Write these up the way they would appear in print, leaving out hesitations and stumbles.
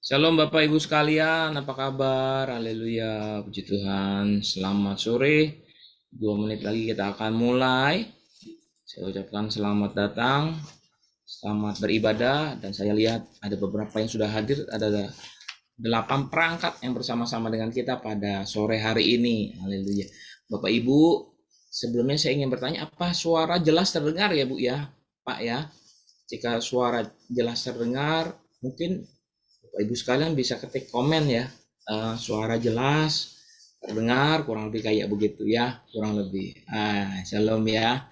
Shalom Bapak Ibu sekalian, apa kabar? Haleluya, puji Tuhan. Selamat sore. 2 menit lagi kita akan mulai. Saya ucapkan selamat datang, selamat beribadah, dan saya lihat ada beberapa yang sudah hadir. Ada 8 perangkat yang bersama-sama dengan kita pada sore hari ini. Haleluya. Bapak Ibu, sebelumnya saya ingin bertanya, apa suara jelas terdengar ya Bu ya? Pak ya? Jika suara jelas terdengar, mungkin Bapak Ibu sekalian bisa ketik komen ya. Suara jelas terdengar, kurang lebih kayak begitu ya, kurang lebih. Shalom ya.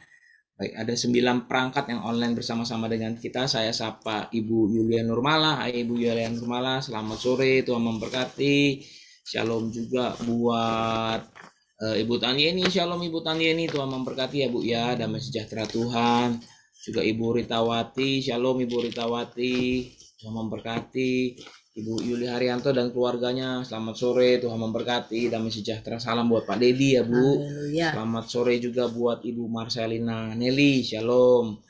Baik, ada 9 perangkat yang online bersama-sama dengan kita. Saya sapa Ibu Yulia Nurmala. Hai Ibu Yulia Nurmala, selamat sore, Tuhan memberkati. Shalom juga buat Ibu Tanieni. Shalom Ibu Tanieni, Tuhan memberkati ya Bu ya. Damai sejahtera Tuhan. Juga Ibu Ritawati. Shalom Ibu Ritawati, Tuhan memberkati. Ibu Yuli Haryanto dan keluarganya, selamat sore, Tuhan memberkati, damai sejahtera. Salam buat Pak Dedi ya Bu. Haleluya. Selamat sore juga buat Ibu Marcelina Nelly, shalom.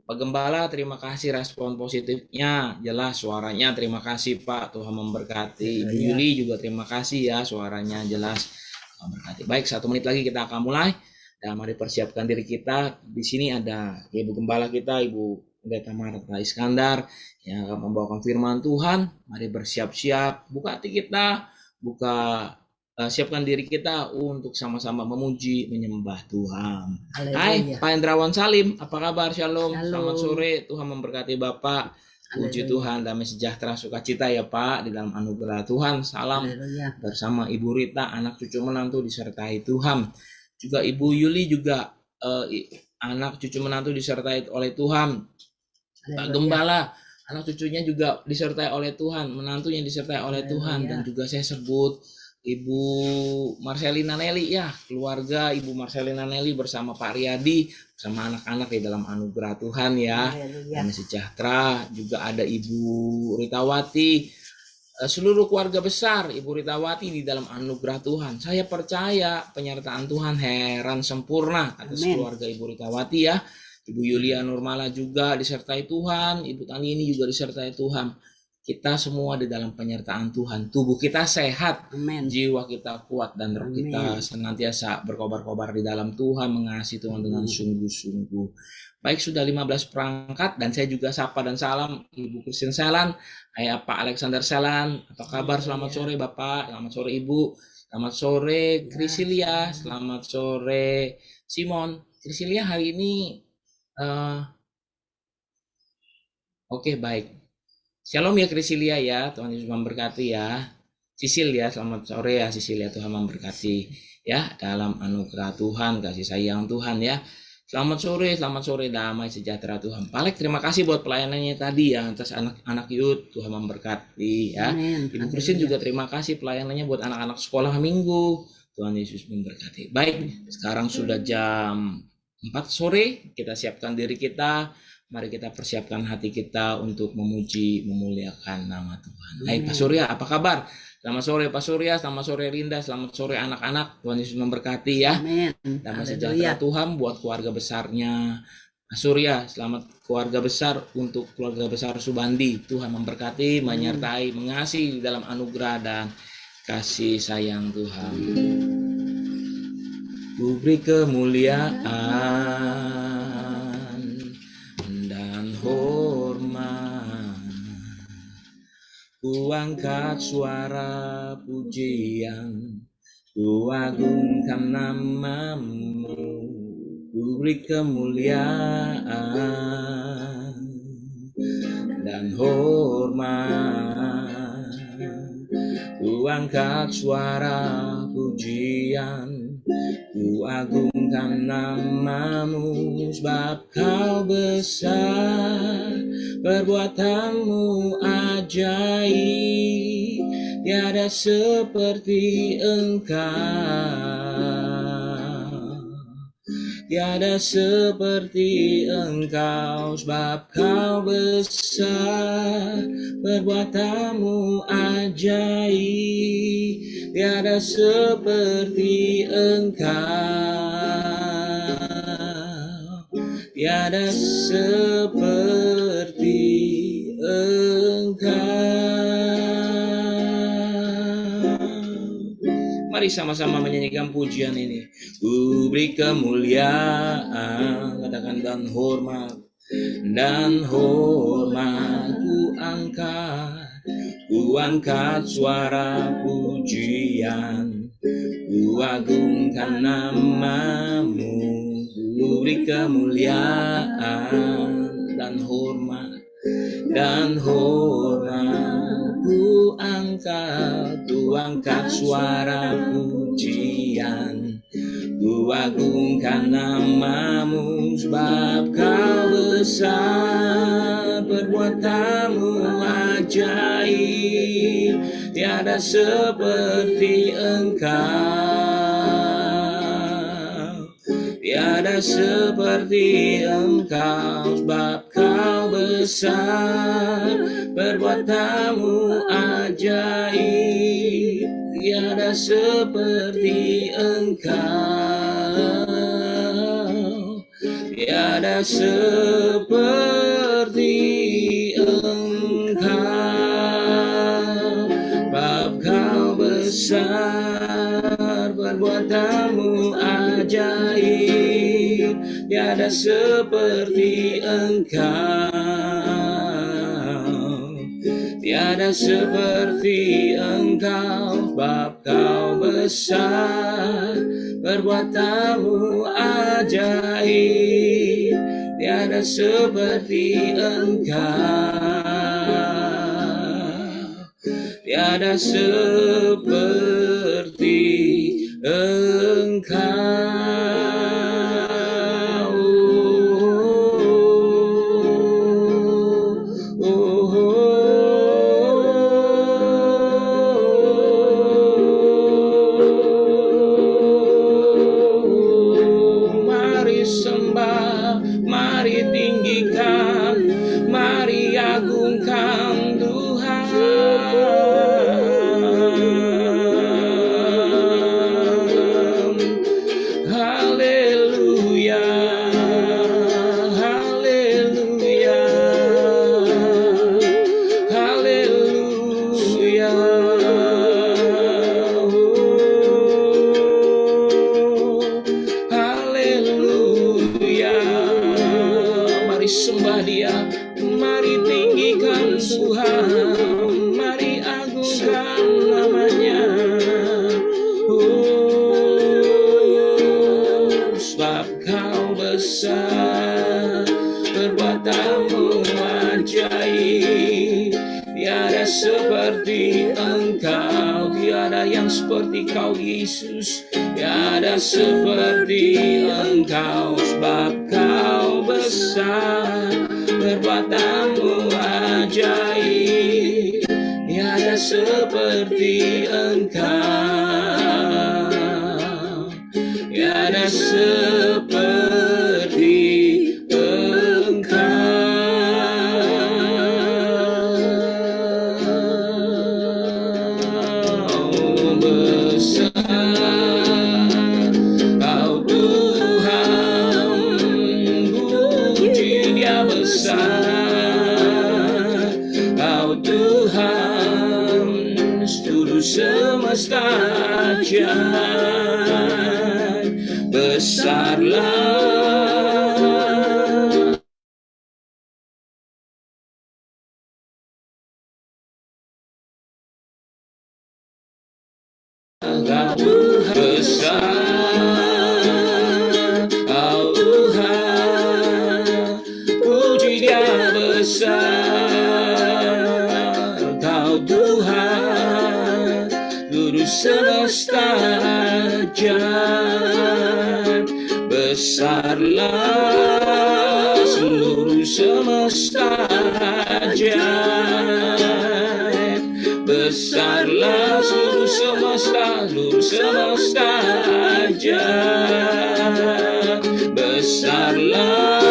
Pak Gembala, terima kasih respon positifnya, jelas suaranya, terima kasih Pak, Tuhan memberkati. Ibu Yuli juga terima kasih ya, suaranya jelas, Tuhan memberkati. Baik, 1 menit lagi kita akan mulai, dan mari persiapkan diri kita. Di sini ada Ibu Gembala kita, Ibu Pendeta Marta Iskandar, yang akan membawakan firman Tuhan. Mari bersiap-siap, buka hati kita, siapkan diri kita untuk sama-sama memuji, menyembah Tuhan. Hai, Pak Hendrawan Salim, apa kabar? Shalom. Selamat sore, Tuhan memberkati Bapak. Puji Tuhan, damai sejahtera, sukacita ya Pak, di dalam anugerah Tuhan. Salam bersama Ibu Rita, anak cucu menantu disertai Tuhan. Juga Ibu Yuli juga anak cucu menantu disertai oleh Tuhan. Pak Gembala, anak cucunya juga disertai oleh Tuhan, menantunya disertai oleh Tuhan, dan juga saya sebut Ibu Marcelina Nelly ya, keluarga Ibu Marcelina Nelly bersama Pak Riyadi, bersama anak-anak di dalam anugerah Tuhan ya, dan sejahtera. Juga ada Ibu Ritawati, seluruh keluarga besar Ibu Ritawati di dalam anugerah Tuhan. Saya percaya penyertaan Tuhan heran sempurna atas keluarga Ibu Ritawati ya. Ibu Yulia Nurmala juga disertai Tuhan, Ibu Tani ini juga disertai Tuhan. Kita semua di dalam penyertaan Tuhan. Tubuh kita sehat, jiwa kita kuat, dan roh kita senantiasa berkobar-kobar di dalam Tuhan, mengasihi Tuhan dengan sungguh-sungguh. Baik, sudah 15 perangkat, dan saya juga sapa dan salam Ibu Christine Selan, Pak Alexander Selan, apa kabar? Selamat sore Bapak, selamat sore Ibu, selamat sore Krisilia, selamat sore Simon. Krisilia hari ini Oke, baik. Shalom ya Krisilia ya, Tuhan Yesus memberkati ya. Sisil ya, selamat sore ya Sisil ya, Tuhan memberkati ya, dalam anugerah Tuhan, kasih sayang Tuhan ya. Selamat sore, damai sejahtera Tuhan. Palek, terima kasih buat pelayanannya tadi ya, atas anak-anak youth, Tuhan memberkati ya. Ibu Christine juga terima kasih pelayanannya buat anak-anak sekolah minggu, Tuhan Yesus memberkati. Baik, sekarang sudah jam 4 sore, kita siapkan diri kita. Mari kita persiapkan hati kita untuk memuji, memuliakan nama Tuhan. Hai Pak Surya, apa kabar? Selamat sore Pak Surya, selamat sore Rinda, selamat sore anak-anak. Tuhan Yesus memberkati ya. Damai sejahtera Tuhan buat keluarga besarnya Pak Surya, selamat keluarga besar untuk keluarga besar Subandi. Tuhan memberkati, menyertai, mengasihi dalam anugerah dan kasih sayang Tuhan. Ku beri kemuliaan dan hormat, ku angkat suara pujian, ku agungkan namamu, ku beri kemuliaan dan hormat, ku angkat suara pujian, ku agungkan namamu, sebab kau besar, perbuatanmu ajaib, tiada seperti engkau, tiada seperti engkau, sebab kau besar, perbuatanmu ajaib, tiada seperti engkau, tiada seperti engkau. Mari sama-sama menyanyikan pujian ini. Ku beri kemuliaan, katakan dan hormat ku angkat suara pujian, ku agungkan namamu. Ku beri kemuliaan dan hormat, ku angkat suara pujian, ku agungkan namamu, sebab kau besar, perbuatanmu ajaib, tiada seperti engkau, tiada seperti engkau, sebab kau besar, perbuatanmu ajaib, tiada seperti engkau, tiada seperti engkau, sebab kau besar, perbuatanmu ajaib, tiada seperti engkau, tiada seperti engkau, sebab kau besar, perbuatanmu ajaib, tiada seperti engkau, tiada seperti engkau. Mari sembah, mari tinggikan, mari agungkan Tuhan. Haleluya, haleluya, haleluya. Haleluya. Mari sembah Dia, mari tinggikan Tuhan, mari agungkan namanya. Sebab kau besar, perbuatanmu ajaib, tiada seperti engkau, tiada yang seperti kau Yesus, tiada seperti engkau, sebab kau besar, perbuatanmu ajaib, tiada seperti engkau, tiada seperti engkau. Semesta jahat besarlah, Engkau besar, Kau Tuhan, puji Dia besar, Kau Tuhan, seluruh semesta jahat besarlah, seluruh semesta jahat besarlah, seluruh semesta jahat besarlah.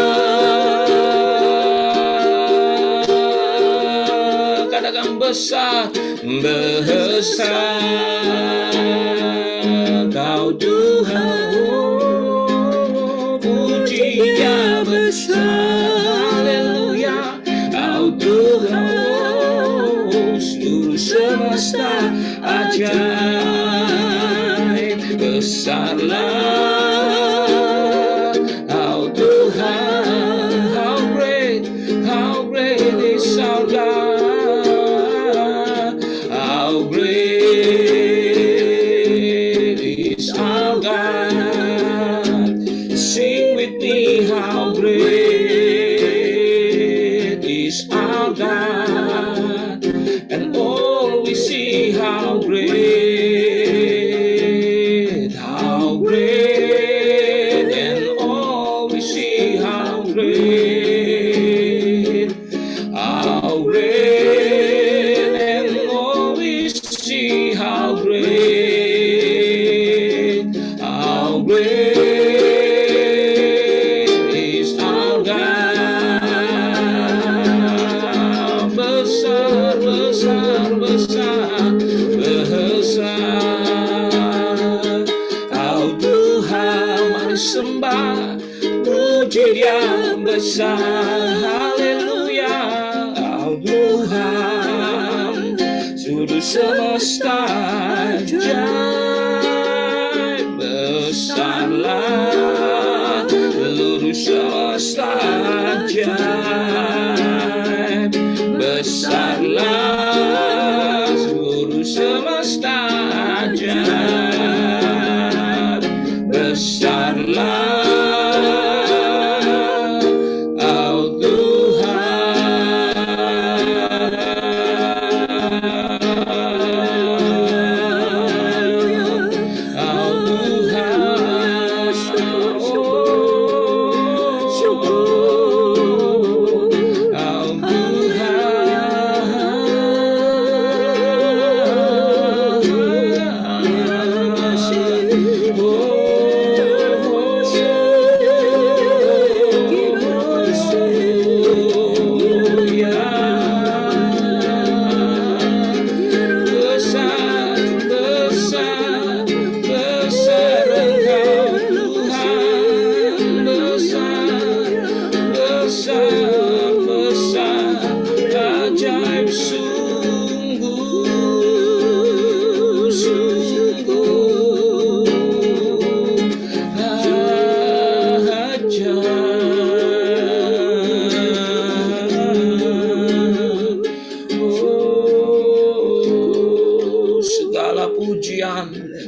Katakan besar, besar Kau Tuhan, puji Dia besar, haleluya. Kau Tuhan, seluruh semesta ajaib besarlah Kau Tuhan, how great is our God, how great is our God. Sing with me, how great is our God, and all we see, how great, and all we see, how great, and all we see, how great, is our God. Besar, besar, besar, besar Kau Tuhan, mari sembah, puji Dia besar, haleluya. Kau Tuhan, seluruh semesta ajaib, besarlah seluruh semesta ajaib, besarlah seluruh semesta ajaib, besarlah Kau Tuhan. Kau Tuhan, Kau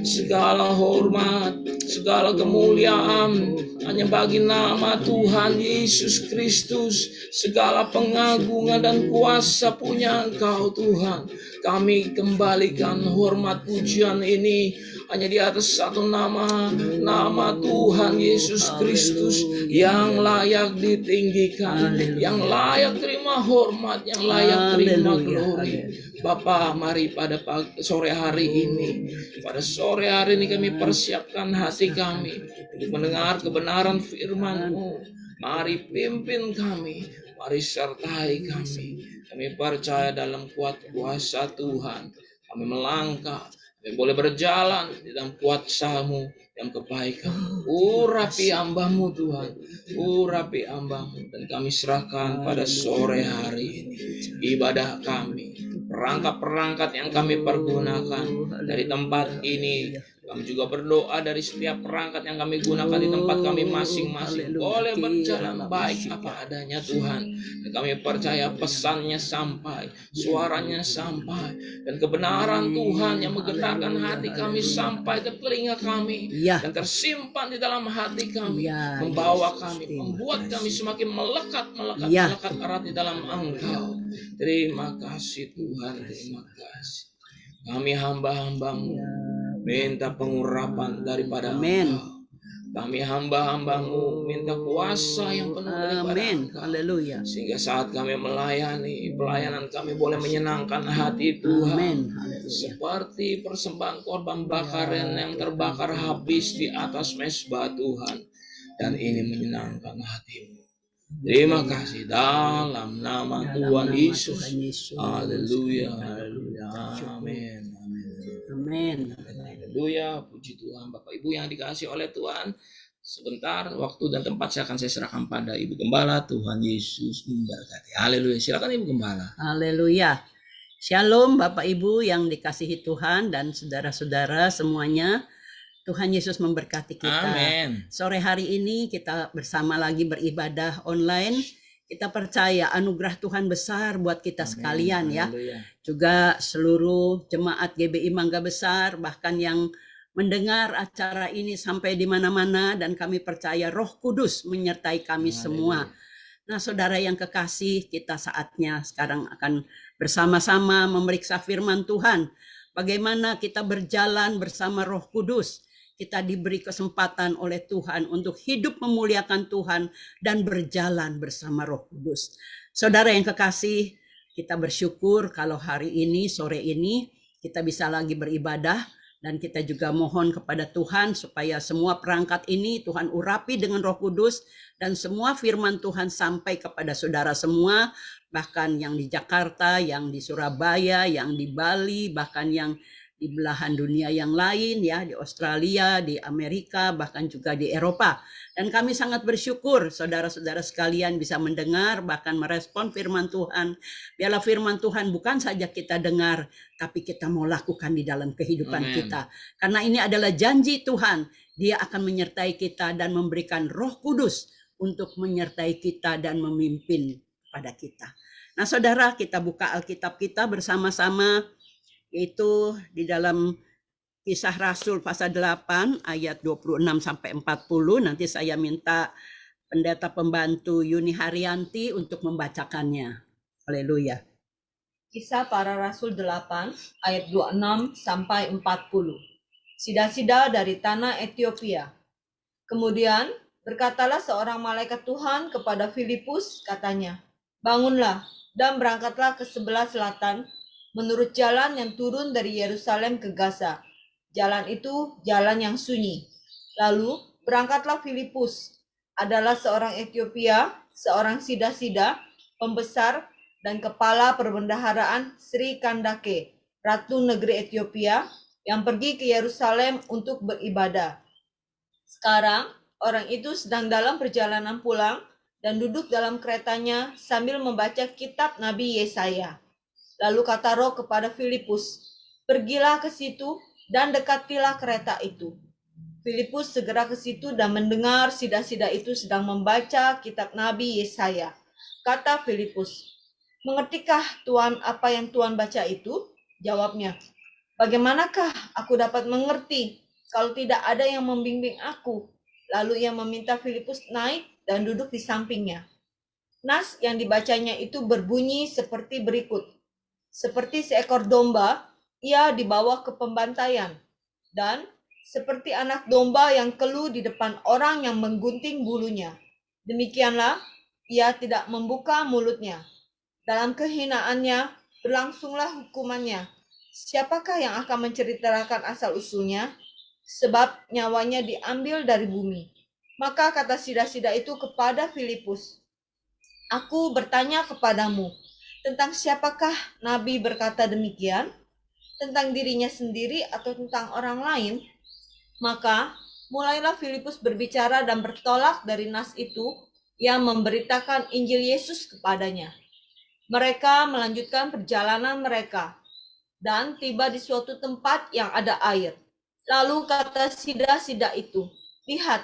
segala hormat, segala kemuliaan hanya bagi nama Tuhan Yesus Kristus. Segala pengagungan dan kuasa punya Engkau Tuhan. Kami kembalikan hormat pujian ini hanya di atas satu nama, nama Tuhan Yesus Kristus yang layak ditinggikan, yang layak terima hormat, yang layak terima glory. Bapa, mari pada sore hari ini, kami persiapkan hati kami untuk mendengar kebenaran firman-Mu. Mari pimpin kami, mari sertai kami. Kami percaya dalam kuat kuasa Tuhan. Kami melangkah, kami boleh berjalan di dalam kuasa-Mu yang kebaikan. Urapi hamba-Mu Tuhan, urapi hamba-Mu. Dan kami serahkan pada sore hari ini ibadah kami, perangkat-perangkat yang kami pergunakan dari tempat ini. Kami juga berdoa dari setiap perangkat yang kami gunakan di tempat kami masing-masing boleh berjalan baik apa adanya Tuhan. Dan kami percaya pesannya sampai, suaranya sampai, dan kebenaran Tuhan yang menggetarkan hati kami sampai ke telinga kami dan tersimpan di dalam hati kami, membawa kami, membuat kami semakin melekat erat di dalam Engkau. Terima kasih Tuhan, terima kasih. Kami hamba-hamba-Mu minta pengurapan daripada Engkau. Kami hamba-hamba-Mu minta kuasa yang penuh daripada Engkau. Haleluya. Sehingga saat kami melayani, pelayanan kami boleh menyenangkan hati Tuhan. Seperti persembahan korban bakaran yang terbakar habis di atas mezbah Tuhan. Dan ini menyenangkan hati-Mu. Terima kasih dalam nama Tuhan Yesus. Haleluya. Haleluya. Amin. Amin. Haleluya. Puji Tuhan. Bapak Ibu yang dikasihi oleh Tuhan, sebentar waktu dan tempat saya serahkan pada Ibu Gembala. Tuhan Yesus memberkati. Haleluya. Silakan Ibu Gembala. Haleluya. Shalom Bapak Ibu yang dikasihi Tuhan dan saudara-saudara semuanya. Tuhan Yesus memberkati kita. Amin. Sore hari ini kita bersama lagi beribadah online. Kita percaya anugerah Tuhan besar buat kita sekalian ya. Haleluya. Juga seluruh jemaat GBI Mangga Besar, bahkan yang mendengar acara ini sampai di mana-mana, dan kami percaya Roh Kudus menyertai kami semua. Nah, saudara yang kekasih, kita saatnya sekarang akan bersama-sama memeriksa firman Tuhan. Bagaimana kita berjalan bersama Roh Kudus. Kita diberi kesempatan oleh Tuhan untuk hidup memuliakan Tuhan dan berjalan bersama Roh Kudus. Saudara yang kekasih, kita bersyukur kalau hari ini, sore ini, kita bisa lagi beribadah. Dan kita juga mohon kepada Tuhan supaya semua perangkat ini Tuhan urapi dengan Roh Kudus. Dan semua firman Tuhan sampai kepada saudara semua. Bahkan yang di Jakarta, yang di Surabaya, yang di Bali, bahkan yang di belahan dunia yang lain ya, di Australia, di Amerika, bahkan juga di Eropa. Dan kami sangat bersyukur saudara-saudara sekalian bisa mendengar, bahkan merespon firman Tuhan. Biarlah firman Tuhan bukan saja kita dengar, tapi kita mau lakukan di dalam kehidupan kita. Karena ini adalah janji Tuhan. Dia akan menyertai kita dan memberikan Roh Kudus untuk menyertai kita dan memimpin pada kita. Nah saudara, kita buka Alkitab kita bersama-sama, yaitu di dalam Kisah Rasul pasal 8 ayat 26 sampai 40. Nanti saya minta pendeta pembantu Yuni Haryanti untuk membacakannya. Haleluya. Kisah Para Rasul 8 ayat 26 sampai 40. Sida-sida dari tanah Ethiopia. Kemudian berkatalah seorang malaikat Tuhan kepada Filipus, katanya, "Bangunlah dan berangkatlah ke sebelah selatan menurut jalan yang turun dari Yerusalem ke Gaza. Jalan itu jalan yang sunyi." Lalu berangkatlah Filipus, adalah seorang Ethiopia, seorang sida-sida, pembesar dan kepala perbendaharaan Sri Kandake, Ratu Negeri Ethiopia, yang pergi ke Yerusalem untuk beribadah. Sekarang orang itu sedang dalam perjalanan pulang dan duduk dalam keretanya sambil membaca kitab Nabi Yesaya. Lalu kata Roh kepada Filipus, "Pergilah ke situ dan dekatilah kereta itu." Filipus segera ke situ dan mendengar sida-sida itu sedang membaca kitab Nabi Yesaya. Kata Filipus, "Mengertikah Tuan apa yang Tuan baca itu?" Jawabnya, "Bagaimanakah aku dapat mengerti kalau tidak ada yang membimbing aku?" Lalu ia meminta Filipus naik dan duduk di sampingnya. Nas yang dibacanya itu berbunyi seperti berikut. Seperti seekor domba, ia dibawa ke pembantaian, dan seperti anak domba yang keluh di depan orang yang menggunting bulunya. Demikianlah, ia tidak membuka mulutnya. Dalam kehinaannya, berlangsunglah hukumannya. Siapakah yang akan menceritakan asal-usulnya? Sebab nyawanya diambil dari bumi. Maka kata sida-sida itu kepada Filipus, "Aku bertanya kepadamu, tentang siapakah Nabi berkata demikian? Tentang dirinya sendiri atau tentang orang lain?" Maka mulailah Filipus berbicara dan bertolak dari nas itu yang memberitakan Injil Yesus kepadanya. Mereka melanjutkan perjalanan mereka dan tiba di suatu tempat yang ada air. Lalu kata sida-sida itu, "Lihat,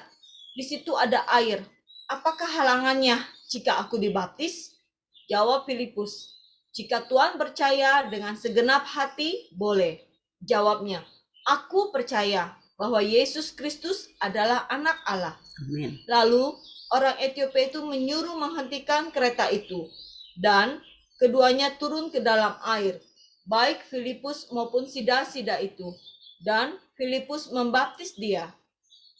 di situ ada air. Apakah halangannya jika aku dibaptis?" Jawab Filipus, "Jika Tuhan percaya dengan segenap hati, boleh." Jawabnya, "Aku percaya bahwa Yesus Kristus adalah anak Allah." Amin. Lalu orang Ethiopia itu menyuruh menghentikan kereta itu, dan keduanya turun ke dalam air, baik Filipus maupun sida-sida itu, dan Filipus membaptis dia.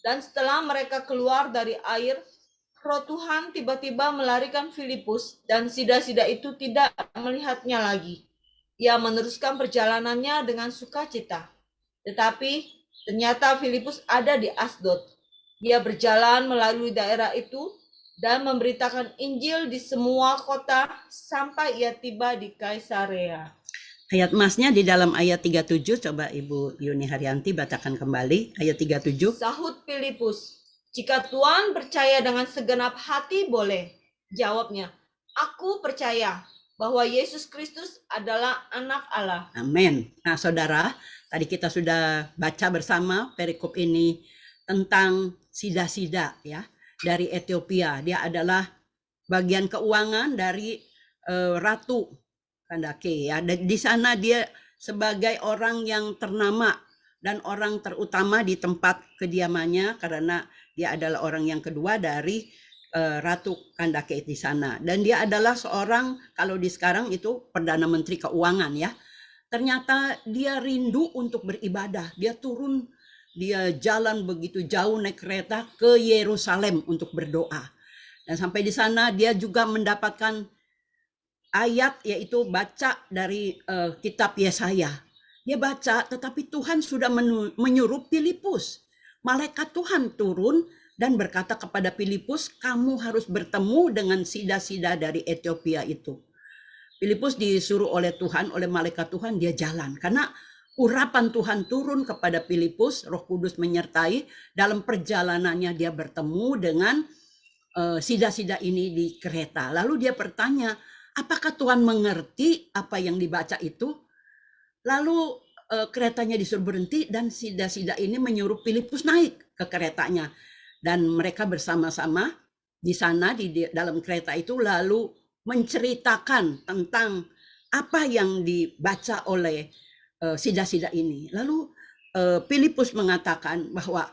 Dan setelah mereka keluar dari air, Roh Tuhan tiba-tiba melarikan Filipus, dan sida-sida itu tidak melihatnya lagi. Ia meneruskan perjalanannya dengan sukacita. Tetapi ternyata Filipus ada di Asdod. Dia berjalan melalui daerah itu dan memberitakan Injil di semua kota sampai ia tiba di Kaisarea. Ayat emasnya di dalam ayat 37, coba Ibu Yuni Haryanti bacakan kembali ayat 37. Sahut Filipus, "Jika Tuhan percaya dengan segenap hati boleh." Jawabnya, "Aku percaya bahwa Yesus Kristus adalah anak Allah. Amin. Nah, saudara, tadi kita sudah baca bersama perikop ini tentang Sida-Sida ya dari Ethiopia. Dia adalah bagian keuangan dari Ratu Kandake ya. Dan di sana dia sebagai orang yang ternama dan orang terutama di tempat kediamannya karena dia adalah orang yang kedua dari Ratu Kandake di sana. Dan dia adalah seorang, kalau di sekarang itu Perdana Menteri Keuangan ya. Ternyata dia rindu untuk beribadah. Dia turun, dia jalan begitu jauh naik kereta ke Yerusalem untuk berdoa. Dan sampai di sana dia juga mendapatkan ayat, yaitu baca dari kitab Yesaya. Dia baca, tetapi Tuhan sudah menyuruh Filipus. Malaikat Tuhan turun dan berkata kepada Filipus, kamu harus bertemu dengan Sida-Sida dari Ethiopia itu. Filipus disuruh oleh Tuhan, oleh malaikat Tuhan, dia jalan. Karena urapan Tuhan turun kepada Filipus, Roh Kudus menyertai, dalam perjalanannya dia bertemu dengan Sida-Sida ini di kereta. Lalu dia bertanya, apakah Tuhan mengerti apa yang dibaca itu? Lalu keretanya disuruh berhenti dan Sida-Sida ini menyuruh Filipus naik ke keretanya. Dan mereka bersama-sama di sana di dalam kereta itu lalu menceritakan tentang apa yang dibaca oleh Sida-Sida ini. Lalu Filipus mengatakan bahwa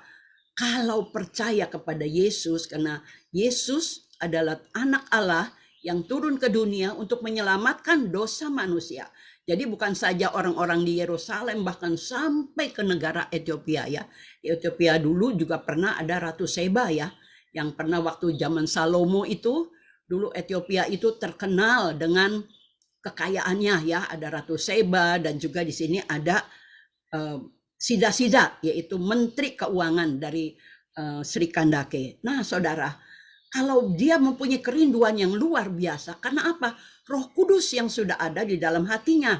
kalau percaya kepada Yesus, karena Yesus adalah anak Allah yang turun ke dunia untuk menyelamatkan dosa manusia. Jadi bukan saja orang-orang di Yerusalem, bahkan sampai ke negara Ethiopia ya. Di Ethiopia dulu juga pernah ada Ratu Seba ya, yang pernah waktu zaman Salomo itu, dulu Ethiopia itu terkenal dengan kekayaannya ya. Ada Ratu Seba dan juga di sini ada Sida-Sida, yaitu Menteri Keuangan dari Sri Kandake. Nah saudara, kalau dia mempunyai kerinduan yang luar biasa, karena apa? Roh Kudus yang sudah ada di dalam hatinya.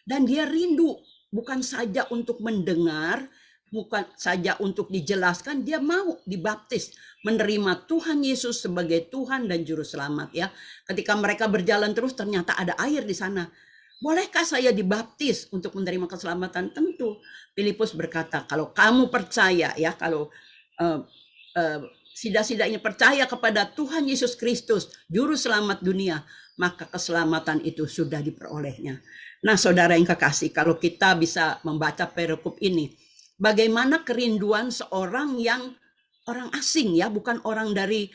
Dan dia rindu, bukan saja untuk mendengar, bukan saja untuk dijelaskan, dia mau dibaptis, menerima Tuhan Yesus sebagai Tuhan dan Juru Selamat ya. Ketika mereka berjalan terus, ternyata ada air di sana. Bolehkah saya dibaptis untuk menerima keselamatan? Tentu. Filipus berkata, kalau kamu percaya ya, kalau Sida-Sida ini percaya kepada Tuhan Yesus Kristus, Juru Selamat dunia, maka keselamatan itu sudah diperolehnya. Nah saudara yang kekasih, kalau kita bisa membaca perikop ini, bagaimana kerinduan seorang yang orang asing ya, bukan orang dari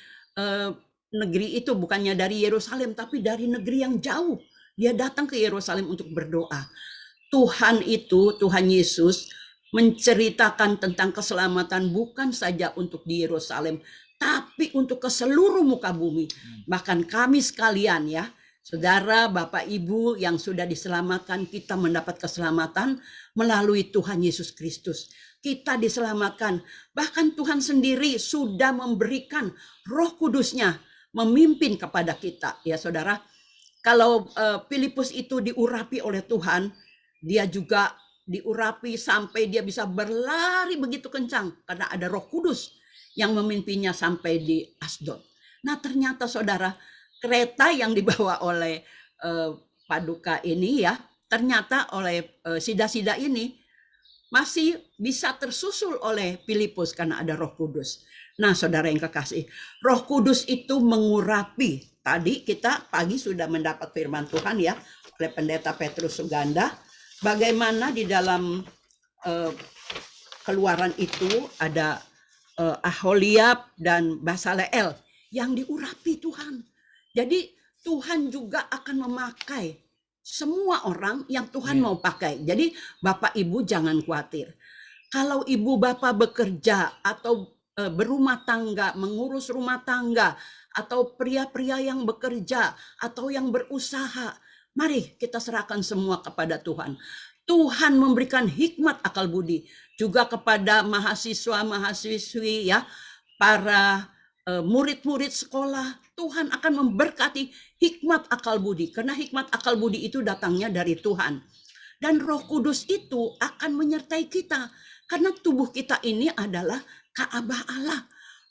negeri itu, bukannya dari Yerusalem, tapi dari negeri yang jauh. Dia datang ke Yerusalem untuk berdoa. Tuhan itu, Tuhan Yesus menceritakan tentang keselamatan bukan saja untuk di Yerusalem, tapi untuk ke seluruh muka bumi. Bahkan kami sekalian ya, saudara, Bapak, Ibu yang sudah diselamatkan, kita mendapat keselamatan melalui Tuhan Yesus Kristus. Kita diselamatkan, bahkan Tuhan sendiri sudah memberikan Roh Kudusnya memimpin kepada kita. Ya saudara, kalau Filipus itu diurapi oleh Tuhan, dia juga diurapi sampai dia bisa berlari begitu kencang karena ada Roh Kudus yang memimpinnya sampai di Asdod. Nah ternyata saudara, kereta yang dibawa oleh Paduka ini ya, ternyata oleh Sida-Sida ini masih bisa tersusul oleh Filipus karena ada Roh Kudus. Nah saudara yang kekasih, Roh Kudus itu mengurapi. Tadi kita pagi sudah mendapat firman Tuhan ya oleh Pendeta Petrus Suganda, bagaimana di dalam Keluaran itu ada Aholiab dan Basaleel yang diurapi Tuhan. Jadi Tuhan juga akan memakai semua orang yang Tuhan mau pakai. Jadi Bapak Ibu jangan khawatir. Kalau ibu bapak bekerja atau berumah tangga, mengurus rumah tangga, atau pria-pria yang bekerja atau yang berusaha, mari kita serahkan semua kepada Tuhan. Tuhan memberikan hikmat akal budi juga kepada mahasiswa-mahasiswi ya, para murid-murid sekolah. Tuhan akan memberkati hikmat akal budi, karena hikmat akal budi itu datangnya dari Tuhan. Dan Roh Kudus itu akan menyertai kita, karena tubuh kita ini adalah Ka'bah Allah,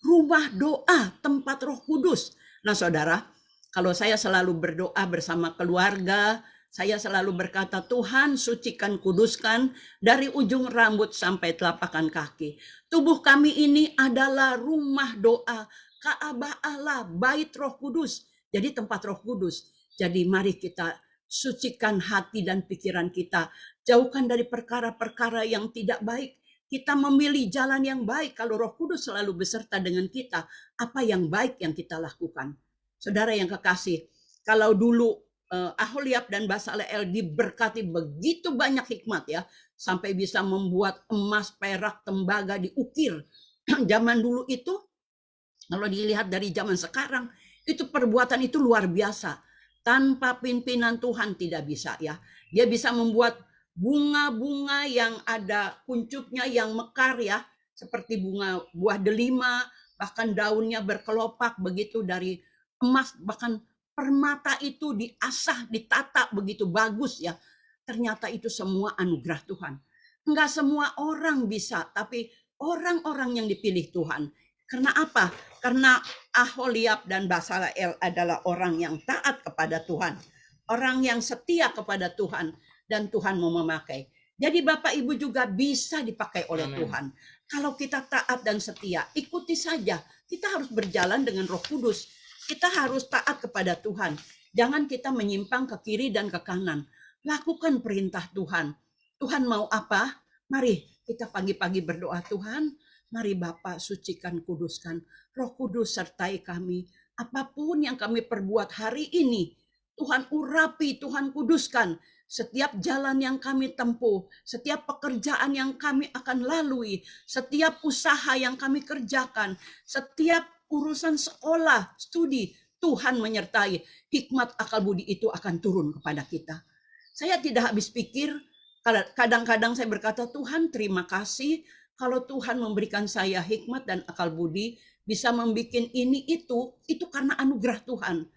rumah doa, tempat Roh Kudus. Nah saudara, Kalau saya selalu berdoa bersama keluarga, saya selalu berkata, Tuhan sucikan, kuduskan dari ujung rambut sampai telapakan kaki. Tubuh kami ini adalah rumah doa, Ka'bah Allah, bait Roh Kudus. Jadi tempat Roh Kudus. Jadi mari kita sucikan hati dan pikiran kita. Jauhkan dari perkara-perkara yang tidak baik. Kita memilih jalan yang baik kalau Roh Kudus selalu beserta dengan kita. Apa yang baik yang kita lakukan? Saudara yang kekasih, kalau dulu Aholiab dan Basaleel diberkati begitu banyak hikmat ya, sampai bisa membuat emas, perak, tembaga diukir. Zaman dulu itu, kalau dilihat dari zaman sekarang, itu perbuatan itu luar biasa. Tanpa pimpinan Tuhan tidak bisa ya. Dia bisa membuat bunga-bunga yang ada kuncupnya yang mekar ya, seperti bunga buah delima, bahkan daunnya berkelopak begitu dari emas, bahkan permata itu diasah, ditata begitu bagus ya. Ternyata itu semua anugerah Tuhan. Enggak semua orang bisa, tapi orang-orang yang dipilih Tuhan. Karena apa? Karena Aholiab dan Basaleel adalah orang yang taat kepada Tuhan. Orang yang setia kepada Tuhan. Dan Tuhan mau memakai. Jadi Bapak Ibu juga bisa dipakai oleh Amen. Tuhan. Kalau kita taat dan setia, ikuti saja. Kita harus berjalan dengan Roh Kudus. Kita harus taat kepada Tuhan. Jangan kita menyimpang ke kiri dan ke kanan. Lakukan perintah Tuhan. Tuhan mau apa? Mari kita pagi-pagi berdoa, Tuhan, mari Bapa sucikan, kuduskan. Roh Kudus sertai kami. Apapun yang kami perbuat hari ini, Tuhan urapi, Tuhan kuduskan. Setiap jalan yang kami tempuh, setiap pekerjaan yang kami akan lalui, setiap usaha yang kami kerjakan, setiap urusan sekolah, studi, Tuhan menyertai. Hikmat akal budi itu akan turun kepada kita. Saya tidak habis pikir, kadang-kadang saya berkata, Tuhan terima kasih kalau Tuhan memberikan saya hikmat dan akal budi, bisa membuat ini itu karena anugerah Tuhan.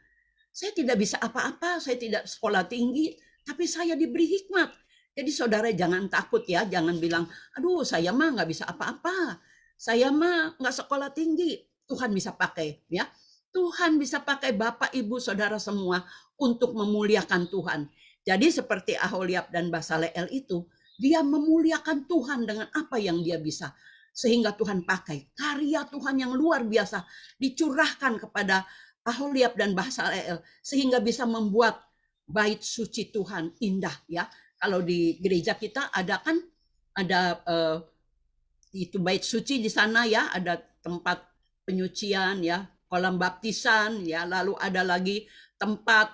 Saya tidak bisa apa-apa, saya tidak sekolah tinggi, tapi saya diberi hikmat. Jadi saudara jangan takut ya, jangan bilang, aduh saya mah nggak bisa apa-apa, saya mah nggak sekolah tinggi. Tuhan bisa pakai ya. Tuhan bisa pakai Bapak, Ibu, Saudara semua untuk memuliakan Tuhan. Jadi seperti Aholiab dan Basaleel itu, dia memuliakan Tuhan dengan apa yang dia bisa. Sehingga Tuhan pakai karya Tuhan yang luar biasa dicurahkan kepada Aholiab dan Basaleel sehingga bisa membuat bait suci Tuhan indah ya. Kalau di gereja kita ada kan ada itu bait suci di sana ya, ada tempat penyucian ya, kolam baptisan ya, lalu ada lagi tempat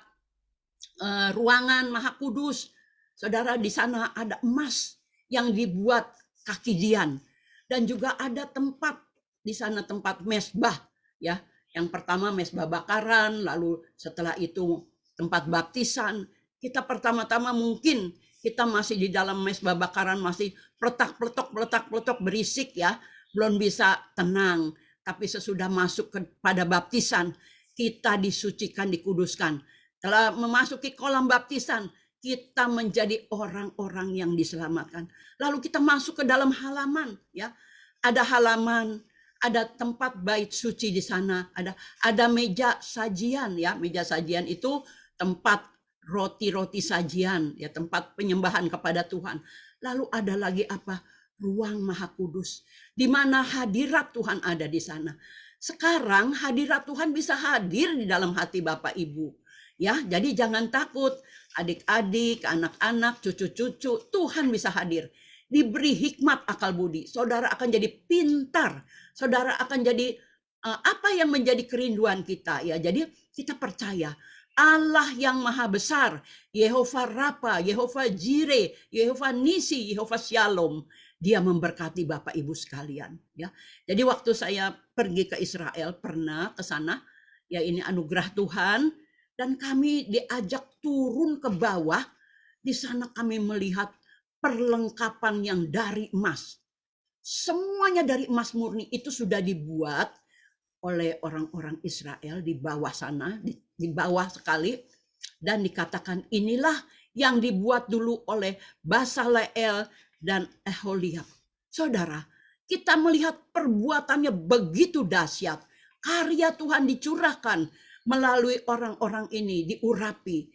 ruangan Maha Kudus. Saudara, di sana ada emas yang dibuat kaki Dian dan juga ada tempat di sana tempat mesbah ya. Yang pertama mesbah bakaran, lalu setelah itu tempat baptisan. Kita pertama-tama mungkin kita masih di dalam mesbah bakaran masih peletak-peletok berisik ya, belum bisa tenang. Tapi sesudah masuk kepada baptisan, kita disucikan, dikuduskan. Setelah memasuki kolam baptisan, kita menjadi orang-orang yang diselamatkan. Lalu kita masuk ke dalam halaman ya. Ada halaman, ada tempat bait suci di sana, ada meja sajian ya. Meja sajian itu tempat roti-roti sajian ya, tempat penyembahan kepada Tuhan. Lalu ada lagi apa? Ruang Maha Kudus, di mana hadirat Tuhan ada di sana. Sekarang hadirat Tuhan bisa hadir di dalam hati Bapak Ibu. Ya, jadi jangan takut, adik-adik, anak-anak, cucu-cucu, Tuhan bisa hadir. Diberi hikmat akal budi, saudara akan jadi pintar, saudara akan jadi apa yang menjadi kerinduan kita ya. Jadi kita percaya Allah yang maha besar, Yehova Rafa, Yehova Jireh, Yehova Nisi, Yehova Shalom, dia memberkati Bapak Ibu sekalian ya. Jadi waktu saya pergi ke Israel, pernah ke sana ya, ini anugerah Tuhan. Dan kami diajak turun ke bawah. Di sana kami melihat perlengkapan yang dari emas. Semuanya dari emas murni, itu sudah dibuat oleh orang-orang Israel di bawah sana, di bawah sekali. Dan dikatakan inilah yang dibuat dulu oleh Basaleel dan Aholiab. Saudara, kita melihat perbuatannya begitu dahsyat. Karya Tuhan dicurahkan. melalui orang-orang ini diurapi.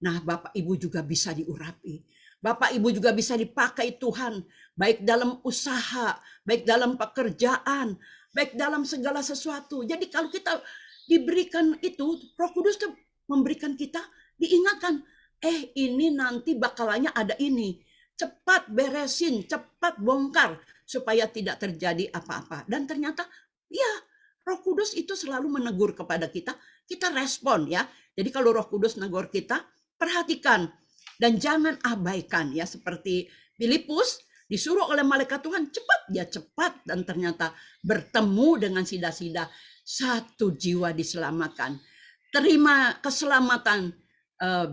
Nah, Bapak Ibu juga bisa diurapi. Bapak Ibu juga bisa dipakai Tuhan, baik dalam usaha, baik dalam pekerjaan, baik dalam segala sesuatu. Jadi kalau kita diberikan itu, Roh Kudus tuh memberikan kita diingatkan, ini nanti bakalannya ada ini. Cepat beresin, cepat bongkar supaya tidak terjadi apa-apa. Dan ternyata ya, Roh Kudus itu selalu menegur kepada kita, kita respon ya. Jadi kalau Roh Kudus menegur kita, perhatikan dan jangan abaikan ya, seperti Filipus disuruh oleh malaikat Tuhan, cepat, dia cepat, dan ternyata bertemu dengan sida-sida, satu jiwa diselamatkan, terima keselamatan,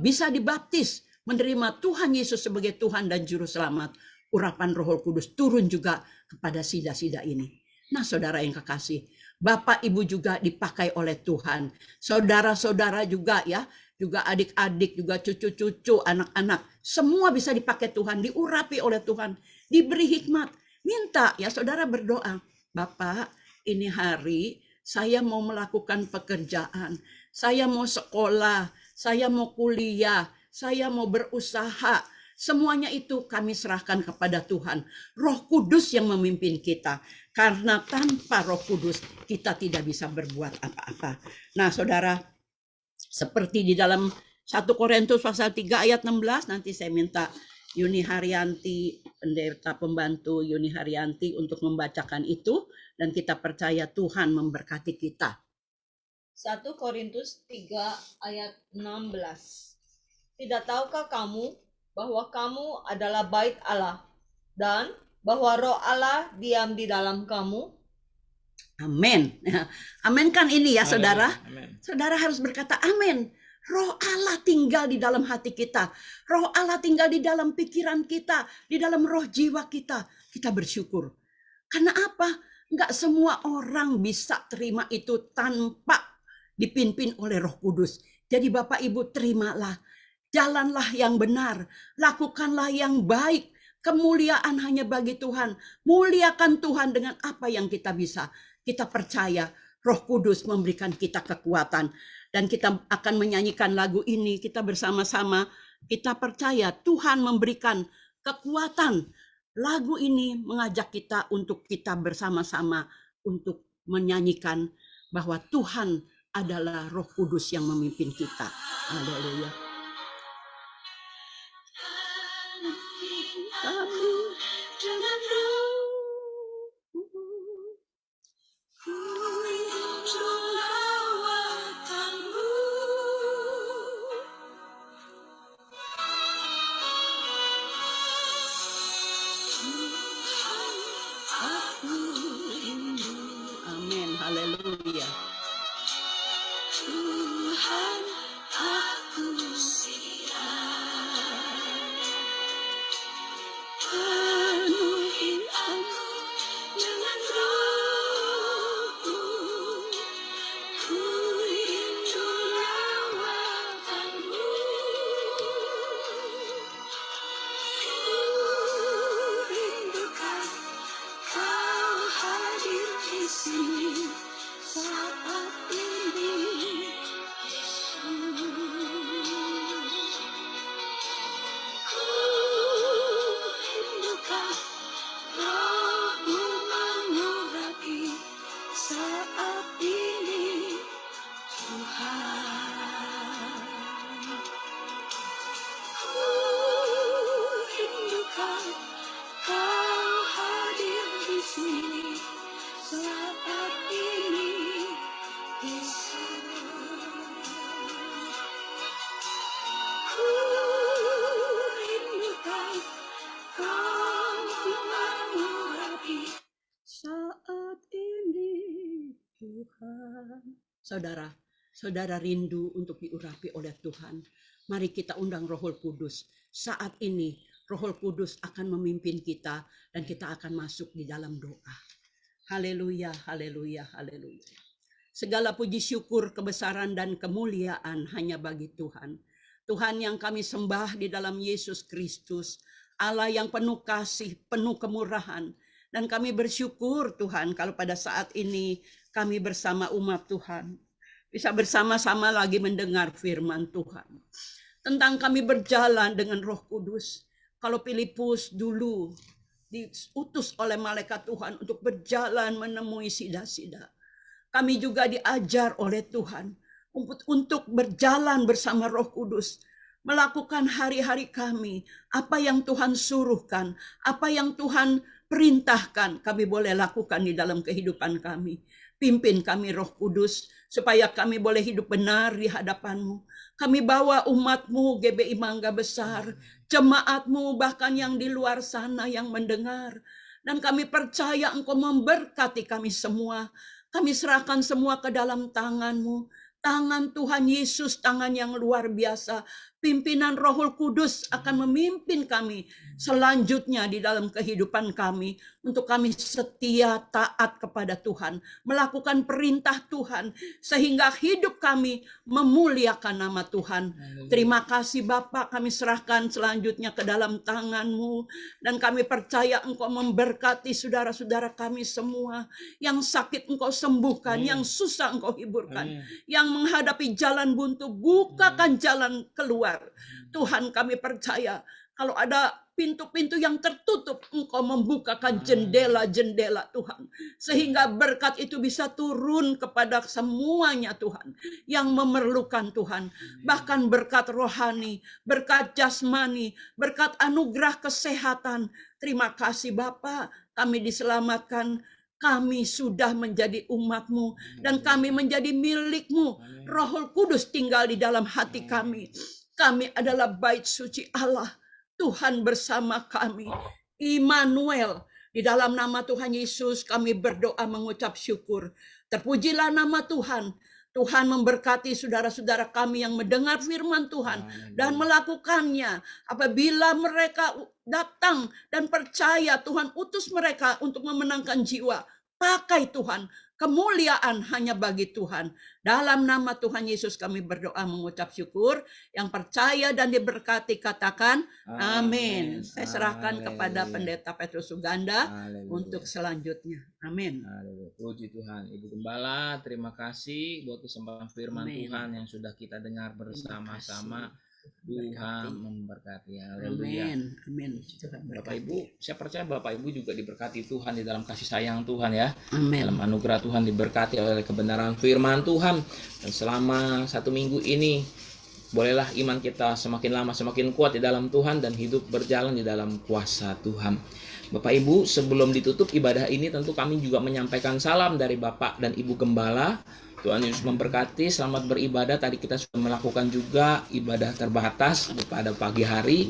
bisa dibaptis, menerima Tuhan Yesus sebagai Tuhan dan Juru Selamat. Urapan Roh Kudus turun juga kepada sida-sida ini. Nah, saudara yang kekasih, Bapak Ibu juga dipakai oleh Tuhan. Saudara-saudara juga ya, juga adik-adik, juga cucu-cucu, anak-anak. Semua bisa dipakai Tuhan, diurapi oleh Tuhan, diberi hikmat. Minta ya, saudara berdoa, Bapak, ini hari saya mau melakukan pekerjaan, saya mau sekolah, saya mau kuliah, saya mau berusaha. Semuanya itu kami serahkan kepada Tuhan. Roh Kudus yang memimpin kita. Karena tanpa Roh Kudus kita tidak bisa berbuat apa-apa. Nah, saudara, seperti di dalam 1 Korintus pasal 3 ayat 16, nanti saya minta Yuni Haryanti, pendeta pembantu Yuni Haryanti untuk membacakan itu, dan kita percaya Tuhan memberkati kita. 1 Korintus 3 ayat 16. Tidak tahukah kamu bahwa kamu adalah bait Allah dan bahwa Roh Allah diam di dalam kamu? Amin. Amin kan ini ya, saudara. Amin. Saudara harus berkata amin. Roh Allah tinggal di dalam hati kita. Roh Allah tinggal di dalam pikiran kita, di dalam roh jiwa kita. Kita bersyukur. Karena apa? Enggak semua orang bisa terima itu tanpa dipimpin oleh Roh Kudus. Jadi Bapak Ibu, terimalah. Jalanlah yang benar, lakukanlah yang baik. Kemuliaan hanya bagi Tuhan. Muliakan Tuhan dengan apa yang kita bisa. Kita percaya Roh Kudus memberikan kita kekuatan. Dan kita akan menyanyikan lagu ini, kita bersama-sama. Kita percaya Tuhan memberikan kekuatan. Lagu ini mengajak kita untuk kita bersama-sama untuk menyanyikan bahwa Tuhan adalah Roh Kudus yang memimpin kita. Haleluya. Kami dengan Roh-Mu, lawatanmu. Tuhan, aku rindu. Amin, haleluya. Tuhan, aku siap. Penuhi aku dengan Roh-Mu, ku rindu lawatanmu. Ku rindukan Kau hadir di sini saat ini, Yesus. Ku rindukan Roh-Mu mengurapi saat ini, Tuhan. Ku rindukan Kau hadir di sini saat ini, Yesus. Ku rindukan Kau mengurapi saat ini, Tuhan. Saudara, saudara rindu untuk diurapi oleh Tuhan. Mari kita undang Roh Kudus. Saat ini Roh Kudus akan memimpin kita dan kita akan masuk di dalam doa. Haleluya, haleluya, haleluya. Segala puji syukur, kebesaran dan kemuliaan hanya bagi Tuhan. Tuhan yang kami sembah di dalam Yesus Kristus, Allah yang penuh kasih, penuh kemurahan. Dan kami bersyukur Tuhan kalau pada saat ini kami bersama umat Tuhan bisa bersama-sama lagi mendengar firman Tuhan. Tentang kami berjalan dengan Roh Kudus. Kalau Filipus dulu diutus oleh malaikat Tuhan untuk berjalan menemui sida-sida. Kami juga diajar oleh Tuhan untuk berjalan bersama Roh Kudus. Melakukan hari-hari kami, apa yang Tuhan suruhkan, apa yang Tuhan perintahkan, kami boleh lakukan di dalam kehidupan kami. Pimpin kami Roh Kudus, supaya kami boleh hidup benar di hadapan-Mu. Kami bawa umat-Mu, GBI Mangga Besar, jemaat-Mu, bahkan yang di luar sana yang mendengar. Dan kami percaya Engkau memberkati kami semua. Kami serahkan semua ke dalam tangan-Mu. Tangan Tuhan Yesus, tangan yang luar biasa. Pimpinan Rohul Kudus akan memimpin kami selanjutnya di dalam kehidupan kami. Untuk kami setia taat kepada Tuhan. Melakukan perintah Tuhan. Sehingga hidup kami memuliakan nama Tuhan. Terima kasih Bapak, kami serahkan selanjutnya ke dalam tangan-Mu. Dan kami percaya Engkau memberkati saudara-saudara kami semua. Yang sakit Engkau sembuhkan, yang susah Engkau hiburkan. Yang menghadapi jalan buntu, bukakan jalan keluar. Tuhan, kami percaya kalau ada pintu-pintu yang tertutup, Engkau membukakan jendela-jendela Tuhan. Sehingga berkat itu bisa turun kepada semuanya Tuhan. Yang memerlukan Tuhan. Bahkan berkat rohani, berkat jasmani, berkat anugerah kesehatan. Terima kasih Bapa, kami diselamatkan. Kami sudah menjadi umat-Mu dan kami menjadi milik-Mu. Rohul Kudus tinggal di dalam hati kami. Kami adalah bait suci Allah. Tuhan bersama kami. Immanuel. Di dalam nama Tuhan Yesus kami berdoa mengucap syukur. Terpujilah nama Tuhan. Tuhan memberkati saudara-saudara kami yang mendengar firman Tuhan dan melakukannya. Apabila mereka datang dan percaya Tuhan utus mereka untuk memenangkan jiwa, pakai Tuhan. Kemuliaan hanya bagi Tuhan. Dalam nama Tuhan Yesus kami berdoa mengucap syukur. Yang percaya dan diberkati katakan amin. Saya serahkan kepada Pendeta Petrus Suganda untuk selanjutnya. Amin. Puji Tuhan. Ibu Gembala, terima kasih buat kesempatan firman Tuhan yang sudah kita dengar bersama-sama. Tuhan memberkati. Haleluya. Amin. Amin. Bapak Ibu, saya percaya Bapak Ibu juga diberkati Tuhan di dalam kasih sayang Tuhan ya. Amin. Dalam anugerah Tuhan diberkati oleh kebenaran firman Tuhan. Dan selama 1 minggu ini, bolehlah iman kita semakin lama semakin kuat di dalam Tuhan dan hidup berjalan di dalam kuasa Tuhan. Bapak Ibu, sebelum ditutup ibadah ini tentu kami juga menyampaikan salam dari Bapak dan Ibu Gembala. Tuhan Yesus memberkati, selamat beribadah. Tadi kita sudah melakukan juga ibadah terbatas pada pagi hari.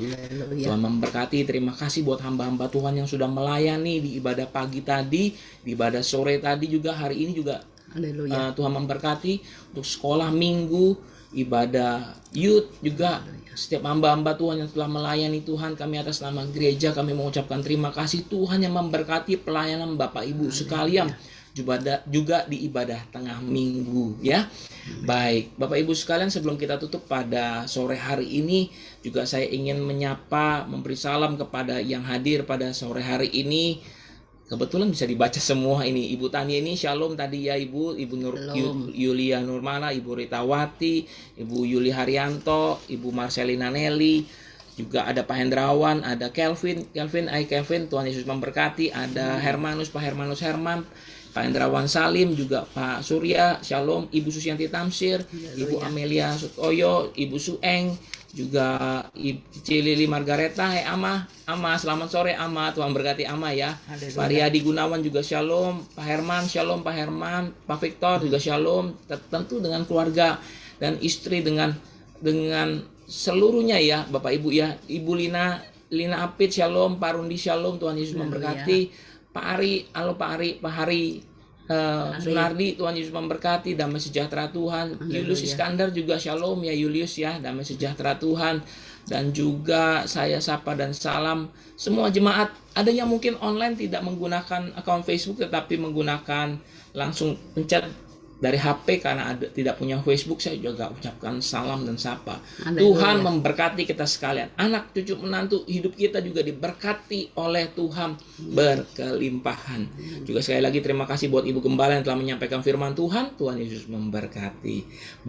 Tuhan memberkati, terima kasih buat hamba-hamba Tuhan yang sudah melayani di ibadah pagi tadi, di ibadah sore tadi juga, hari ini juga. Tuhan memberkati untuk sekolah minggu, ibadah youth juga. Setiap hamba-hamba Tuhan yang telah melayani Tuhan, kami atas nama gereja kami mengucapkan terima kasih. Tuhan yang memberkati pelayanan Bapak Ibu sekalian. Juga di ibadah tengah minggu ya. Baik, Bapak Ibu sekalian, sebelum kita tutup pada sore hari ini, juga saya ingin menyapa, memberi salam kepada yang hadir pada sore hari ini. Kebetulan bisa dibaca semua ini. Ibu Tania ini shalom tadi ya Ibu. Ibu Yulia Nurmana, Ibu Ritawati, Ibu Yuli Haryanto, Ibu Marcelina Nelly. Juga ada Pak Hendrawan, ada Kelvin, Tuhan Yesus memberkati. Ada Hermanus, Pak Hermanus Herman, Pak Hendrawan Salim, juga Pak Surya, Shalom, Ibu Susianti Tamsir, Ibu Amelia Sutoyo, Ibu Sueng, juga Ibu Cilili Margareta, Ama, selamat sore Ama, Tuhan berkati Ama ya. Pak Riyadi Gunawan juga Shalom, Pak Herman, Shalom Pak Herman, Pak Victor juga Shalom, tentu dengan keluarga dan istri dengan seluruhnya ya, Bapak Ibu ya. Ibu Lina Apit, Shalom, Pak Rundi, Shalom, Tuhan Yesus memberkati. Pak Ari, halo Pak Hari Sunardi, Tuhan Yesus memberkati, damai sejahtera Tuhan. Julius Iskandar juga Shalom ya Julius ya, damai sejahtera Tuhan. Dan juga saya sapa dan salam semua jemaat. Ada yang mungkin online tidak menggunakan akun Facebook tetapi menggunakan langsung pencet dari HP karena tidak punya Facebook, saya juga ucapkan salam dan sapa. Haleluya. Tuhan memberkati kita sekalian. Anak cucu menantu hidup kita juga diberkati oleh Tuhan berkelimpahan. Juga sekali lagi terima kasih buat Ibu Gembala yang telah menyampaikan firman Tuhan. Tuhan Yesus memberkati.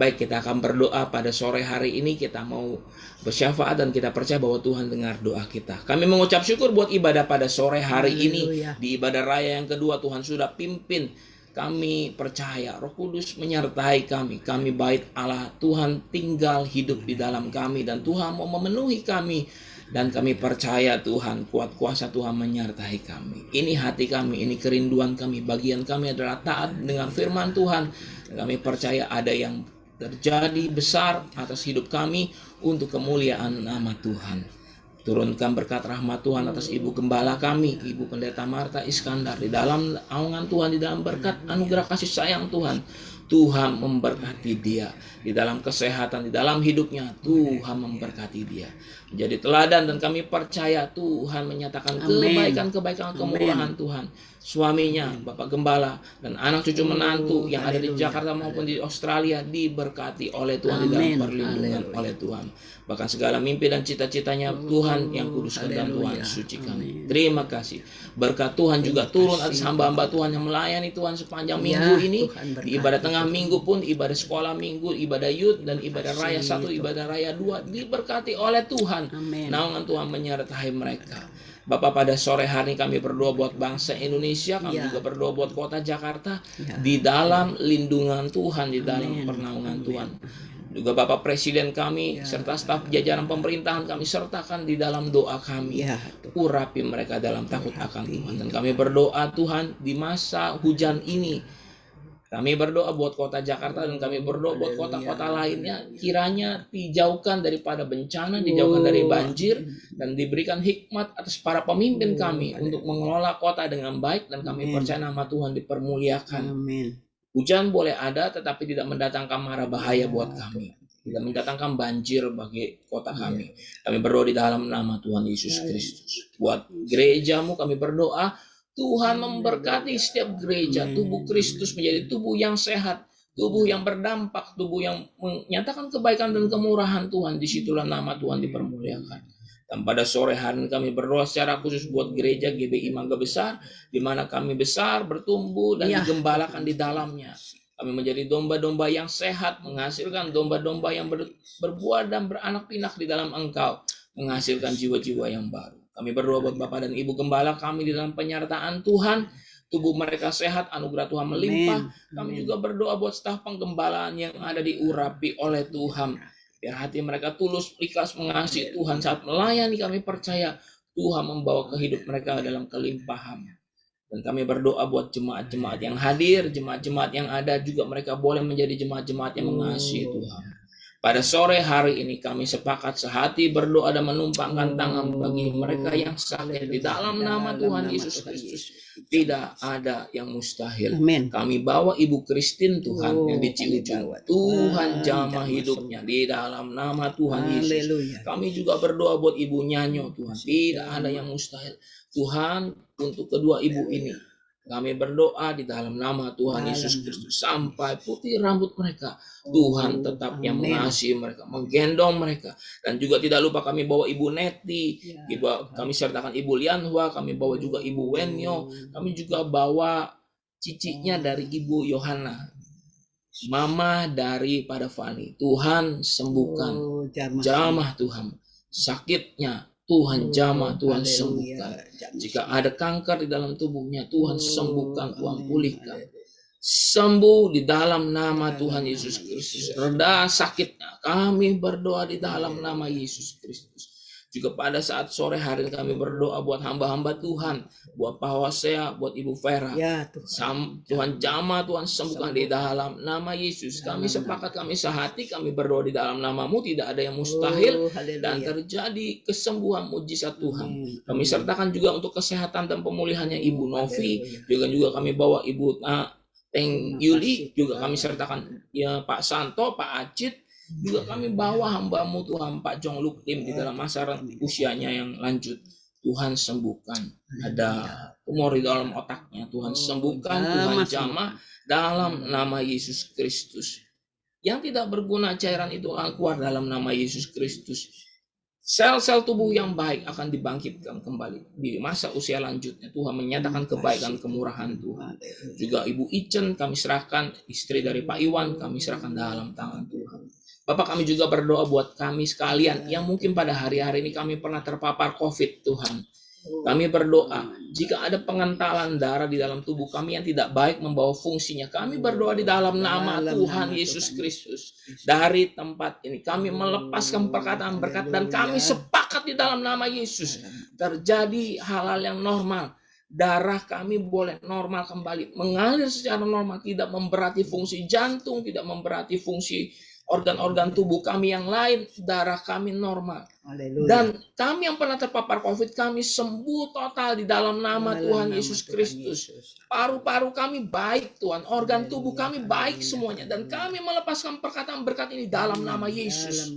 Baik, kita akan berdoa pada sore hari ini. Kita mau bersyafaat dan kita percaya bahwa Tuhan dengar doa kita. Kami mengucap syukur buat ibadah pada sore hari ini. Haleluya. Di ibadah raya yang kedua Tuhan sudah pimpin. Kami percaya Roh Kudus menyertai kami. Kami bait Allah, Tuhan tinggal hidup di dalam kami dan Tuhan mau memenuhi kami. Dan kami percaya Tuhan, kuat kuasa Tuhan menyertai kami. Ini hati kami, ini kerinduan kami. Bagian kami adalah taat dengan firman Tuhan. Kami percaya ada yang terjadi besar atas hidup kami untuk kemuliaan nama Tuhan. Turunkan berkat rahmat Tuhan atas Ibu Gembala kami, Ibu Pendeta Marta Iskandar, di dalam naungan Tuhan, di dalam berkat anugerah kasih sayang Tuhan. Tuhan memberkati dia di dalam kesehatan, di dalam hidupnya. Tuhan memberkati dia menjadi teladan, dan kami percaya Tuhan menyatakan kebaikan-kebaikan kemurahan Tuhan. Suaminya, Bapak Gembala, dan anak cucu menantu yang ada di Jakarta maupun di Australia diberkati oleh Tuhan, di dalam perlindungan oleh Tuhan. Bahkan segala mimpi dan cita-citanya Tuhan yang kuduskan dan Tuhan suci kami. Terima kasih. Berkat Tuhan juga turun atas hamba-hamba Tuhan yang melayani Tuhan sepanjang minggu ini. Di ibadah tengah minggu pun, ibadah sekolah minggu, ibadah youth, dan ibadah raya 1, ibadah raya 2 diberkati oleh Tuhan. Naungan Tuhan menyertai mereka. Bapak, pada sore hari kami berdoa buat bangsa Indonesia, kami juga berdoa buat kota Jakarta, di dalam lindungan Tuhan, di dalam pernaungan Tuhan. Juga Bapak Presiden kami, serta staf jajaran pemerintahan kami sertakan di dalam doa kami. Urapi mereka dalam takut akan Tuhan. Dan kami berdoa Tuhan, di masa hujan ini, kami berdoa buat kota Jakarta dan kami berdoa buat kota-kota lainnya. Kiranya dijauhkan daripada bencana, dijauhkan dari banjir, dan diberikan hikmat atas para pemimpin kami untuk mengelola kota dengan baik, dan kami percaya nama Tuhan dipermuliakan. Hujan boleh ada tetapi tidak mendatangkan mara bahaya buat kami. Tidak mendatangkan banjir bagi kota kami. Kami berdoa di dalam nama Tuhan Yesus Kristus. Buat gerejamu kami berdoa, Tuhan memberkati setiap gereja, tubuh Kristus menjadi tubuh yang sehat, tubuh yang berdampak, tubuh yang menyatakan kebaikan dan kemurahan Tuhan. Disitulah nama Tuhan dipermuliakan. Dan pada sore hari kami berdoa secara khusus buat gereja GBI Mangga Besar, di mana kami besar, bertumbuh, dan digembalakan di dalamnya. Kami menjadi domba-domba yang sehat, menghasilkan domba-domba yang berbuah dan beranak pinak di dalam Engkau, menghasilkan jiwa-jiwa yang baru. Kami berdoa buat Bapak dan Ibu Gembala kami di dalam penyertaan Tuhan, tubuh mereka sehat, anugerah Tuhan melimpah. Kami juga berdoa buat staf penggembalaan yang ada diurapi oleh Tuhan. Biar hati mereka tulus, ikhlas mengasihi Tuhan saat melayani. Kami percaya Tuhan membawa ke hidup mereka dalam kelimpahan. Dan kami berdoa buat jemaat-jemaat yang hadir, jemaat-jemaat yang ada juga mereka boleh menjadi jemaat-jemaat yang mengasihi Tuhan. Pada sore hari ini kami sepakat sehati berdoa dan menumpangkan tangan bagi mereka yang sakit di dalam nama Tuhan Yesus Kristus. Tidak ada yang mustahil. Kami bawa Ibu Christine Tuhan yang di Ciujung. Tuhan jamah hidupnya di dalam nama Tuhan Yesus. Kami juga berdoa buat Ibu Nyanyo Tuhan. Tidak ada yang mustahil. Tuhan, untuk kedua ibu ini kami berdoa di dalam nama Tuhan Yesus Kristus, sampai putih rambut mereka, Tuhan tetap yang mengasihi mereka, menggendong mereka. Dan juga tidak lupa kami bawa Ibu Neti, kami sertakan Ibu Lianhua, kami bawa juga Ibu Wenyo, kami juga bawa cicinya dari Ibu Yohana, mama daripada Fani. Tuhan sembuhkan, jamah Tuhan sakitnya, Tuhan jamah, Tuhan sembuhkan. Jika ada kanker di dalam tubuhnya, Tuhan sembuhkan, Tuhan pulihkan. Sembuh di dalam nama Tuhan Yesus Kristus. Reda sakitnya, kami berdoa di dalam nama Yesus Kristus. Juga pada saat sore hari kami berdoa buat hamba-hamba Tuhan, buat Pak Hosea, buat Ibu Vera. Tuhan jamah, Tuhan sembuhkan di dalam nama Yesus. Kami sepakat, kami sehati, kami berdoa di dalam nama-Mu, tidak ada yang mustahil, dan terjadi kesembuhan mujizat Tuhan. Kami sertakan juga untuk kesehatan dan pemulihannya Ibu Novi, juga kami bawa Ibu Teng Yuli, juga kami sertakan ya Pak Santo, Pak Acit. Juga kami bawa hamba-Mu Tuhan Pak Jong Luklim di dalam masa usianya yang lanjut. Tuhan sembuhkan. Ada tumor di dalam otaknya, Tuhan sembuhkan, Tuhan jamah. dalam nama Yesus Kristus. Yang tidak berguna cairan itu akan keluar dalam nama Yesus Kristus. Sel-sel tubuh yang baik akan dibangkitkan kembali di masa usia lanjutnya. Tuhan menyatakan kebaikan kemurahan Tuhan. Juga Ibu Icen kami serahkan, istri dari Pak Iwan kami serahkan dalam tangan Tuhan. Bapak, kami juga berdoa buat kami sekalian yang mungkin pada hari-hari ini kami pernah terpapar COVID, Tuhan. Kami berdoa, jika ada pengentalan darah di dalam tubuh kami yang tidak baik membawa fungsinya, kami berdoa di dalam nama Tuhan Yesus Kristus. Dari tempat ini kami melepaskan perkataan berkat dan kami sepakat di dalam nama Yesus. Terjadi hal-hal yang normal. Darah kami boleh normal kembali, mengalir secara normal, tidak memberati fungsi jantung, tidak memberati fungsi organ-organ tubuh kami yang lain, darah kami normal. Haleluya. Dan kami yang pernah terpapar COVID, kami sembuh total di dalam nama Tuhan Yesus Kristus. Paru-paru kami baik Tuhan, organ tubuh kami baik semuanya. Dan kami melepaskan perkataan berkat ini dalam nama Yesus.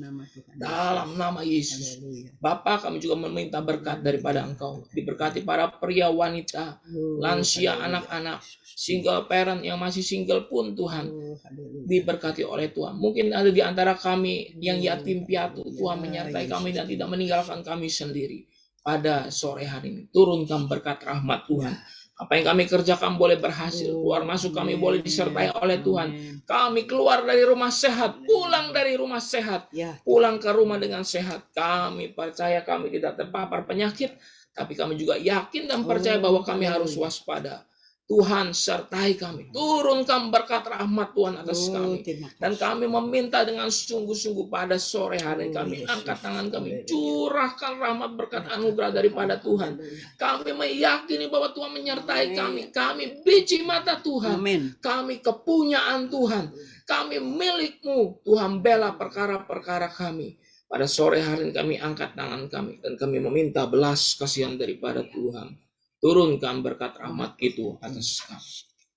Dalam nama Yesus. Bapak, kami juga meminta berkat daripada Engkau. Diberkati para pria, wanita, lansia, anak-anak, single parent yang masih single pun Tuhan. Diberkati oleh Tuhan. Mungkin ada di antara kami yang yatim piatu, Tuhan menyertai kami dan tidak meninggalkan kami sendiri. Pada sore hari ini turunkan berkat rahmat Tuhan. Apa yang kami kerjakan boleh berhasil, keluar masuk kami boleh disertai oleh Tuhan. Kami keluar dari rumah sehat, pulang dari rumah sehat, pulang ke rumah dengan sehat. Kami percaya kami tidak terpapar penyakit, tapi kami juga yakin dan percaya bahwa kami harus waspada. Tuhan sertai kami, turunkan berkat rahmat Tuhan atas kami. Dan kami meminta dengan sungguh-sungguh pada sore hari kami angkat tangan kami, curahkan rahmat berkat anugerah daripada Tuhan. Kami meyakini bahwa Tuhan menyertai kami. Kami biji mata Tuhan, kami kepunyaan Tuhan, kami milik-Mu. Tuhan bela perkara-perkara kami. Pada sore hari kami angkat tangan kami dan kami meminta belas kasihan daripada Tuhan. Turunkan berkat rahmat itu atas kami.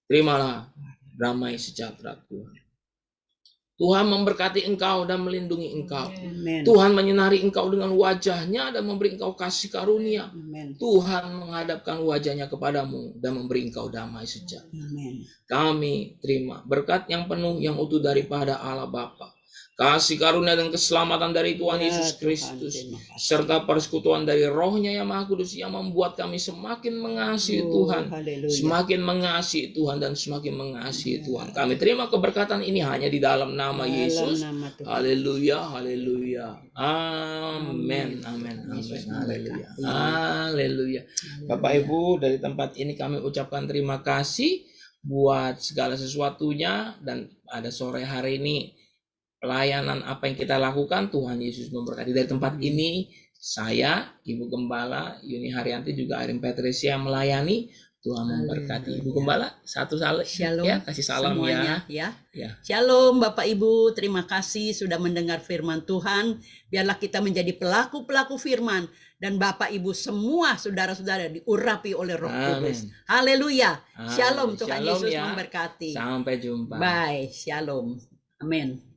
Terimalah damai sejahtera Tuhan. Tuhan memberkati engkau dan melindungi engkau. Amen. Tuhan menyinari engkau dengan wajahnya dan memberi engkau kasih karunia. Amen. Tuhan menghadapkan wajahnya kepadamu dan memberi engkau damai sejahtera. Amen. Kami terima berkat yang penuh yang utuh daripada Allah Bapa. Kasih karunia dan keselamatan dari Tuhan Yesus Kristus, serta persekutuan dari Roh-Nya yang Maha Kudus yang membuat kami semakin mengasihi Tuhan, semakin mengasihi Tuhan dan semakin mengasihi Tuhan. Kami terima keberkatan ini hanya di dalam nama Yesus. Haleluya, haleluya. Amin, amin, amin. Haleluya, haleluya. Bapak Ibu, dari tempat ini kami ucapkan terima kasih buat segala sesuatunya, dan pada sore hari ini pelayanan apa yang kita lakukan, Tuhan Yesus memberkati. Dari tempat ini saya, Ibu Gembala Yuni Haryanti, juga Arin Patricia melayani. Tuhan memberkati. Ibu Gembala, satu salam ya, kasih salam semuanya, ya. Shalom Bapak Ibu, terima kasih sudah mendengar firman Tuhan. Biarlah kita menjadi pelaku-pelaku firman, dan Bapak Ibu semua saudara-saudara diurapi oleh Roh Kudus. Haleluya. Shalom, Tuhan Shalom Yesus ya. memberkati. Sampai jumpa. Bye. Shalom. Amin.